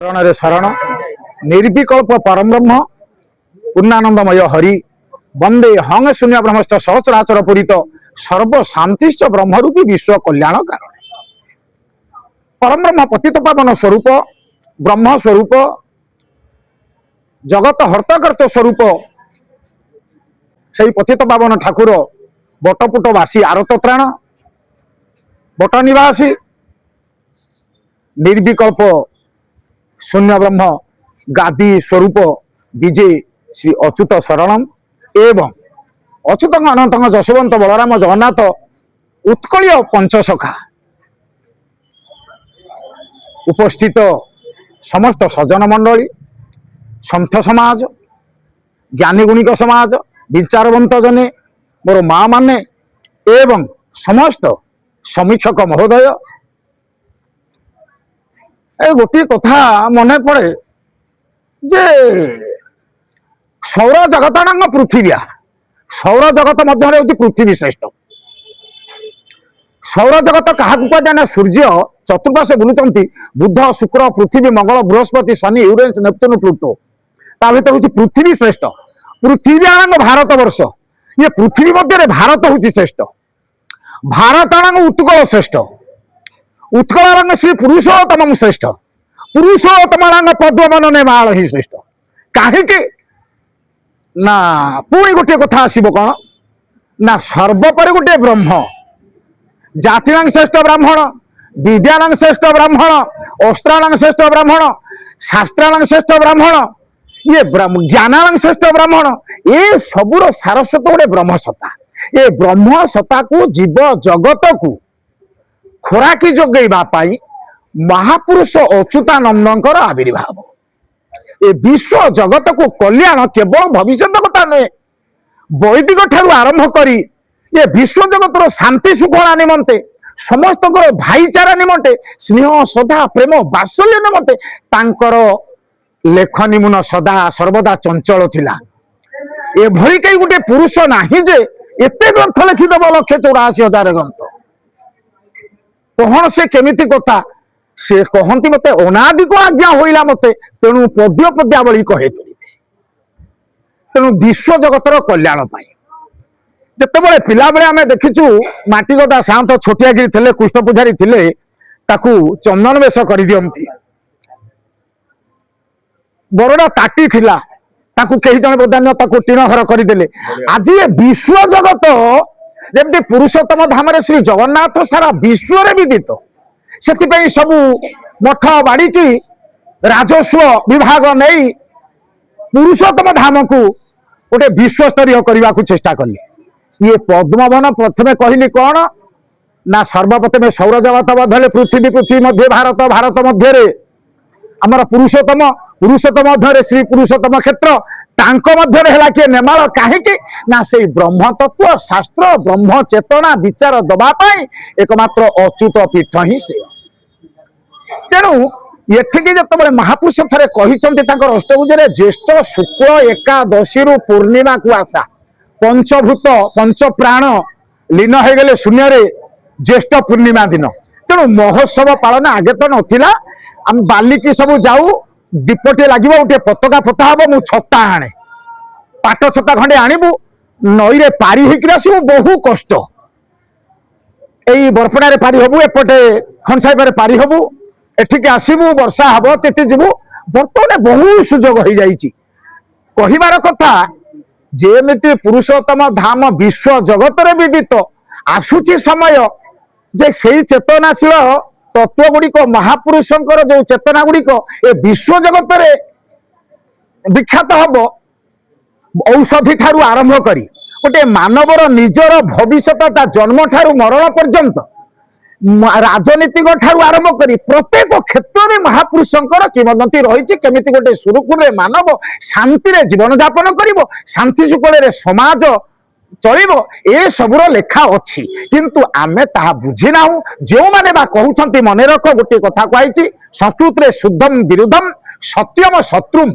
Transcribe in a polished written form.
शरण शरण निर्विकल्प परम ब्रह्म पूर्णानंदमय हरि वंदे हंग शून्य ब्रह्मस्थ सहस्राचर पूरित सर्वशांतिश्च ब्रह्मरूपी विश्व कल्याण कारण परम ब्रह्म पतित पावन स्वरूप ब्रह्म स्वरूप जगत हर्ताकर्त स्वरूप से पतित पावन ठाकुर बटपुटवासी आरतत्राण बट निवासी निर्विकल्प शून्य ब्रह्म गादी स्वरूप विजय श्री अच्युत शरणम एवं अच्युत अनंत जशवंत बलराम जगन्नाथ उत्कलीय पंचसखा उपस्थित समस्त सज्जन मंडली संत समाज ज्ञानी गुणिक समाज विचारवंत जने मोर माँ माने एवं समस्त समीक्षक महोदय गोटे कथा मन पड़े जे सौर जगत पृथ्वी सौर जगत मध्य पृथ्वी श्रेष्ठ सौर जगत क्या कहुए ना सूर्य चतुर्पार्श्व बुलूं बुध शुक्र पृथ्वी मंगल बृहस्पति शनि यूरेनस नेपच्यून प्लूटो ता भर हूँ पृथ्वी श्रेष्ठ पृथ्वी आनंद भारत वर्ष ये पृथ्वी मध्य भारत हूँ श्रेष्ठ भारत आनंद उत्कल श्रेष्ठ उत्कल श्री पुरुषोत्तम श्रेष्ठ पुरुषोत्तम पद्मवन ने माल ही श्रेष्ठ कहीं ना पुणी गोटे कथा आसब कौन ना सर्वपरि गोटे ब्रह्म जातिनांग श्रेष्ठ ब्राह्मण विद्यानांग श्रेष्ठ ब्राह्मण अस्त्राणांग श्रेष्ठ ब्राह्मण शास्त्राणांग श्रेष्ठ ब्राह्मण ये ज्ञानानांग श्रेष्ठ ब्राह्मण ये सबूर सारस्वत गोटे ब्रह्म सत्ता ये ब्रह्म सत्ता को जीव जगत को खोराकी जोगेबा पाई महापुरुष अच्युतानंदकर आविर्भाव ए विश्व जगत को कल्याण केवल भविष्य कथा नुहे वैदिक ठारू आरंभ करी ये विश्व जगतर शांति सुखना निमंते समस्त भाईचारा निमंते स्नेह श्रद्धा प्रेम बात्सल्य निमंते तांकर लेखनी मुन सदा सर्वदा चंचल थिला एभली कई गोटे पुरुष नाही जे एते ग्रंथ लिखिदेव 184,000 ग्रंथ कौन से केमिति कथा से कहती मत अनादि को आज्ञा होइला मते तेणु पद्य पद्यावली कहे तेणु विश्व जगतर कल्याण पाई जिते पिला बेले आम देखीचु माटीगदा सात छोटियागिरी थे कृष्ण पूजारी थे ताकू चंदन बेश कर दियंती बरड़ा ताटी थिला ताकू कही जन बदान्य ताकू टीण घर करदे आज ये विश्व जगत जमी पुरुषोत्तम धाम श्री जगन्नाथ सारा विश्व विदित से सबू मठ बाड़ी की राजस्व विभाग नहीं पुरुषोत्तम धाम को गोटे विश्वस्तरीय करने को चेष्टा कले ये पद्मवन प्रथमे कहली कौन ना सर्वप्रथमे सौर जगत मध्य पृथ्वी पृथ्वी मध्य भारत भारत मध्य आमर पुरुषोत्तम पुरुषोत्तम मध्य श्री पुरुषोत्तम क्षेत्र तांको मध्य है किए नेमाल कहीं ना से ब्रह्म तत्व शास्त्र ब्रह्म चेतना विचार दबापाई एकमात्र अच्युत पीठ ही से तेणु एठिकी जो महापुरुष थे कहते अष्टभुज ज्येष्ठ शुक्ल एकादशी पूर्णिमा को आशा पंचभूत पंच प्राण लीन हो गले शून्य ज्येष्ठ पूर्णिमा दिन तेणु महोत्सव पालन आगे तो नाला आम बालिकी सब जाऊ दीपटे लगे गोटे पताका पोता हम मु छता आणे पाट छता खंडे आणबू नई पारी होकर आसबू बहु कष्ट यही बरपड़ा पारी हबू एपटे खनसाई पारी हबू एठिक आसबू वर्षा हम तेती जीवु बर्तमान बहु सुजोग हो जाबार कथा जेमिति पुरुषोत्तम धाम विश्व जगत विदित आसुची समय जे से चेतनाशील तत्व गुड़िक महापुरुषंकर जो चेतना गुड़िक ए विश्व जगत विख्यात हम औषधि ठारू आरंभ करी गोटे मानवर निजर भविष्य जन्म ठारू मरण पर्यंत राजनीतिक ठारू आरंभ करी प्रत्येक क्षेत्र में महापुरुषंकर किंवदंती रही केमिति गोटे सुरुखुर मानव शांति जीवन जापन करिवो शांति सुखले समाज चलो ए सबूर लेखा अच्छी किंतु आमे ताहा बुझी ना जो माने बा कहउछंती मने रख गोटे कथा कहछि संस्कृत रे शुद्धम विरुद्धम सत्यम शत्रुम